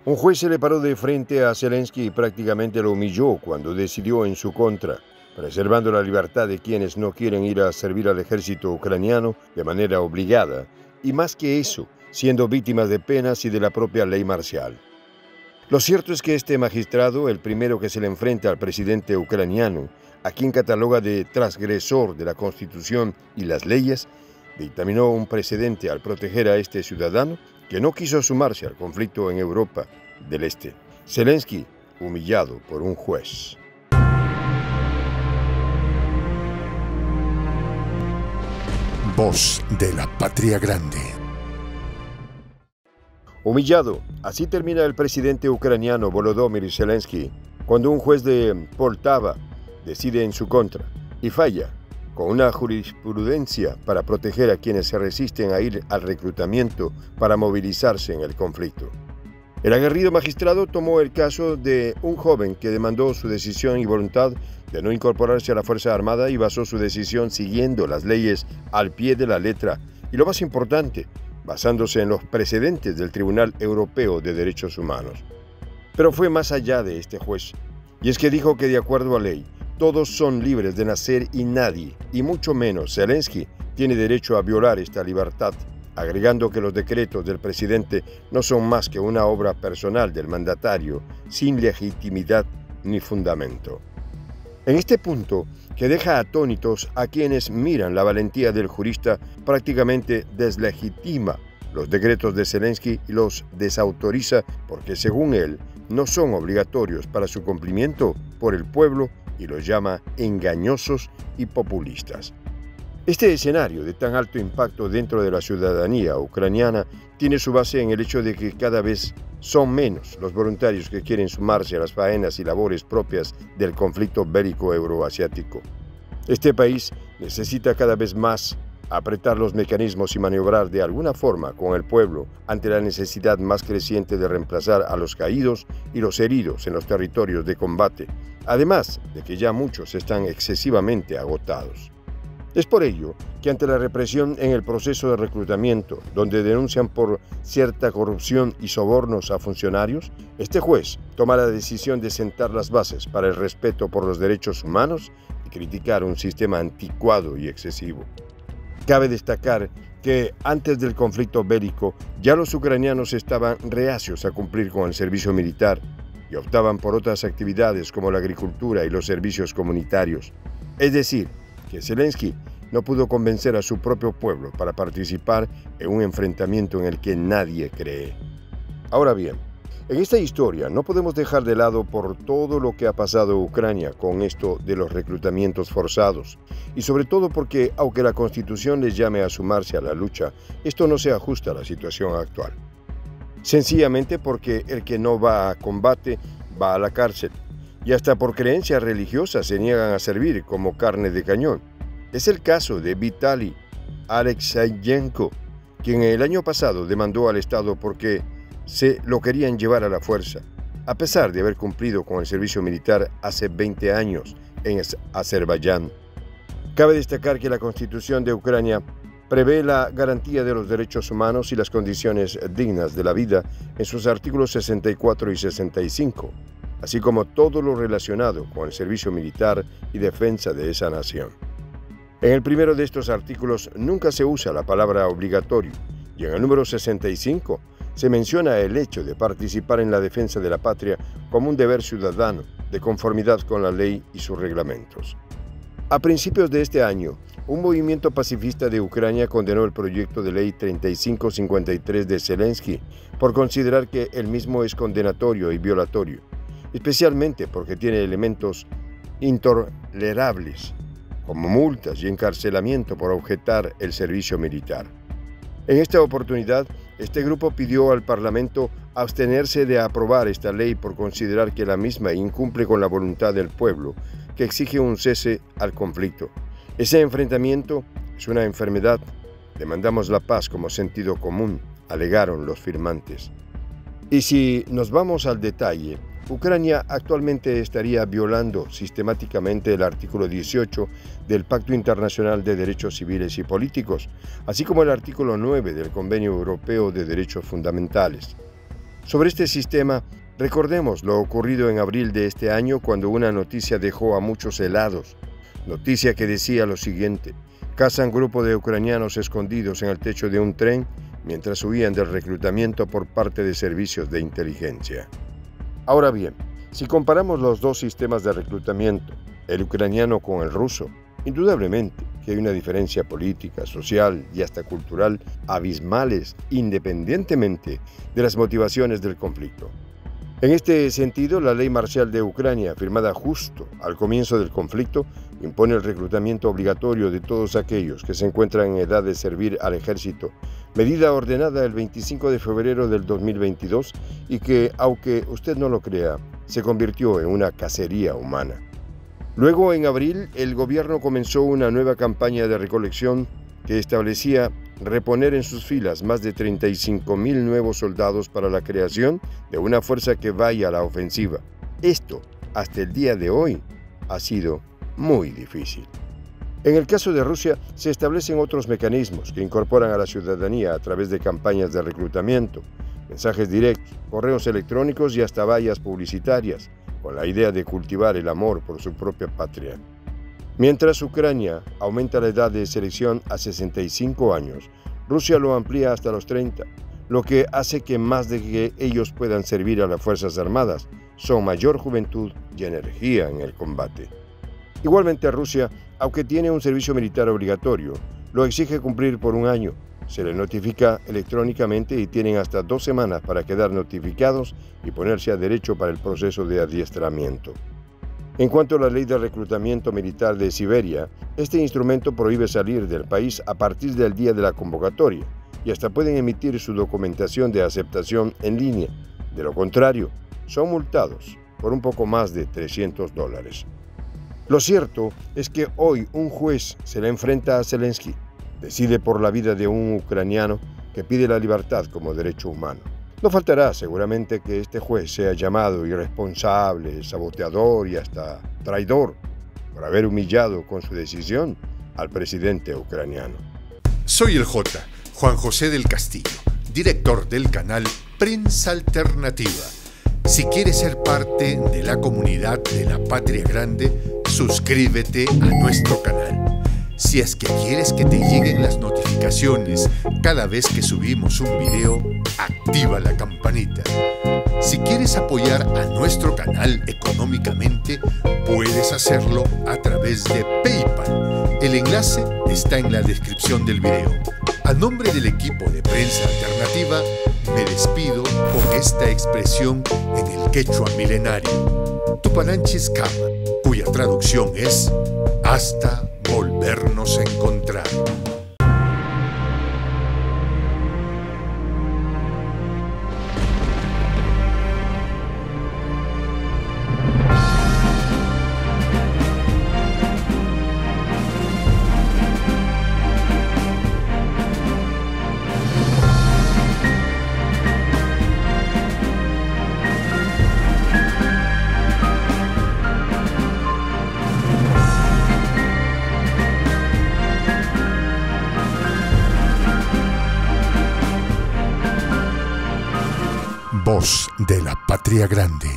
Un juez se le paró de frente a Zelensky y prácticamente lo humilló cuando decidió en su contra, preservando la libertad de quienes no quieren ir a servir al ejército ucraniano de manera obligada, y más que eso, siendo víctimas de penas y de la propia ley marcial. Lo cierto es que este magistrado, el primero que se le enfrenta al presidente ucraniano, a quien cataloga de transgresor de la Constitución y las leyes, dictaminó un precedente al proteger a este ciudadano que no quiso sumarse al conflicto en Europa del Este. Zelensky, humillado por un juez. Voz de la Patria Grande. Humillado, así termina el presidente ucraniano Volodymyr Zelensky cuando un juez de Poltava decide en su contra y falla con una jurisprudencia para proteger a quienes se resisten a ir al reclutamiento para movilizarse en el conflicto. El aguerrido magistrado tomó el caso de un joven que demandó su decisión y voluntad de no incorporarse a la Fuerza Armada y basó su decisión siguiendo las leyes al pie de la letra y, lo más importante, basándose en los precedentes del Tribunal Europeo de Derechos Humanos. Pero fue más allá de este juez, y es que dijo que de acuerdo a ley, todos son libres de nacer y nadie, y mucho menos Zelensky, tiene derecho a violar esta libertad, agregando que los decretos del presidente no son más que una obra personal del mandatario, sin legitimidad ni fundamento. En este punto, que deja atónitos a quienes miran la valentía del jurista, prácticamente deslegitima los decretos de Zelensky y los desautoriza porque, según él, no son obligatorios para su cumplimiento por el pueblo y los llama engañosos y populistas. Este escenario de tan alto impacto dentro de la ciudadanía ucraniana tiene su base en el hecho de que cada vez son menos los voluntarios que quieren sumarse a las faenas y labores propias del conflicto bélico euroasiático. Este país necesita cada vez más apretar los mecanismos y maniobrar de alguna forma con el pueblo ante la necesidad más creciente de reemplazar a los caídos y los heridos en los territorios de combate, además de que ya muchos están excesivamente agotados. Es por ello que ante la represión en el proceso de reclutamiento, donde denuncian por cierta corrupción y sobornos a funcionarios, este juez toma la decisión de sentar las bases para el respeto por los derechos humanos y criticar un sistema anticuado y excesivo. Cabe destacar que antes del conflicto bélico ya los ucranianos estaban reacios a cumplir con el servicio militar y optaban por otras actividades como la agricultura y los servicios comunitarios. Es decir, que Zelensky no pudo convencer a su propio pueblo para participar en un enfrentamiento en el que nadie cree. Ahora bien, en esta historia no podemos dejar de lado por todo lo que ha pasado Ucrania con esto de los reclutamientos forzados, y sobre todo porque, aunque la Constitución les llame a sumarse a la lucha, esto no se ajusta a la situación actual. Sencillamente porque el que no va a combate va a la cárcel, y hasta por creencias religiosas se niegan a servir como carne de cañón. Es el caso de Vitaly Alexeyenko, quien el año pasado demandó al Estado porque se lo querían llevar a la fuerza, a pesar de haber cumplido con el servicio militar hace 20 años en Azerbaiyán. Cabe destacar que la Constitución de Ucrania prevé la garantía de los derechos humanos y las condiciones dignas de la vida en sus artículos 64 y 65, así como todo lo relacionado con el servicio militar y defensa de esa nación. En el primero de estos artículos nunca se usa la palabra obligatorio, y en el número 65 se menciona el hecho de participar en la defensa de la patria como un deber ciudadano, de conformidad con la ley y sus reglamentos. A principios de este año, un movimiento pacifista de Ucrania condenó el proyecto de ley 3553 de Zelensky por considerar que el mismo es condenatorio y violatorio, especialmente porque tiene elementos intolerables, como multas y encarcelamiento por objetar el servicio militar. En esta oportunidad, este grupo pidió al Parlamento abstenerse de aprobar esta ley por considerar que la misma incumple con la voluntad del pueblo, que exige un cese al conflicto. Ese enfrentamiento es una enfermedad. Demandamos la paz como sentido común, alegaron los firmantes. Y si nos vamos al detalle, Ucrania actualmente estaría violando sistemáticamente el artículo 18 del Pacto Internacional de Derechos Civiles y Políticos, así como el artículo 9 del Convenio Europeo de Derechos Fundamentales. Sobre este sistema, recordemos lo ocurrido en abril de este año cuando una noticia dejó a muchos helados. Noticia que decía lo siguiente: cazan grupo de ucranianos escondidos en el techo de un tren mientras huían del reclutamiento por parte de servicios de inteligencia. Ahora bien, si comparamos los dos sistemas de reclutamiento, el ucraniano con el ruso, indudablemente que hay una diferencia política, social y hasta cultural abismales, independientemente de las motivaciones del conflicto. En este sentido, la ley marcial de Ucrania, firmada justo al comienzo del conflicto, impone el reclutamiento obligatorio de todos aquellos que se encuentran en edad de servir al ejército, medida ordenada el 25 de febrero del 2022 y que, aunque usted no lo crea, se convirtió en una cacería humana. Luego, en abril, el gobierno comenzó una nueva campaña de recolección que establecía reponer en sus filas más de 35,000 nuevos soldados para la creación de una fuerza que vaya a la ofensiva. Esto, hasta el día de hoy, ha sido muy difícil. En el caso de Rusia, se establecen otros mecanismos que incorporan a la ciudadanía a través de campañas de reclutamiento, mensajes directos, correos electrónicos y hasta vallas publicitarias, con la idea de cultivar el amor por su propia patria. Mientras Ucrania aumenta la edad de selección a 65 años, Rusia lo amplía hasta los 30, lo que hace que más de que ellos puedan servir a las Fuerzas Armadas, son mayor juventud y energía en el combate. Igualmente Rusia, aunque tiene un servicio militar obligatorio, lo exige cumplir por un año. Se les notifica electrónicamente y tienen hasta 2 semanas para quedar notificados y ponerse a derecho para el proceso de adiestramiento. En cuanto a la ley de reclutamiento militar de Siberia, este instrumento prohíbe salir del país a partir del día de la convocatoria y hasta pueden emitir su documentación de aceptación en línea. De lo contrario, son multados por un poco más de $300. Lo cierto es que hoy un juez se le enfrenta a Zelensky, decide por la vida de un ucraniano que pide la libertad como derecho humano. No faltará seguramente que este juez sea llamado irresponsable, saboteador y hasta traidor por haber humillado con su decisión al presidente ucraniano. Soy el J, Juan José del Castillo, director del canal Prensa Alternativa. Si quieres ser parte de la comunidad de la Patria Grande, suscríbete a nuestro canal. Si es que quieres que te lleguen las notificaciones cada vez que subimos un video, activa la campanita. Si quieres apoyar a nuestro canal económicamente, puedes hacerlo a través de PayPal. El enlace está en la descripción del video. A nombre del equipo de Prensa Alternativa, me despido con esta expresión en el quechua milenario, Tupananchis Kama, cuya traducción es hasta volvernos a encontrar. Voz de la Patria Grande.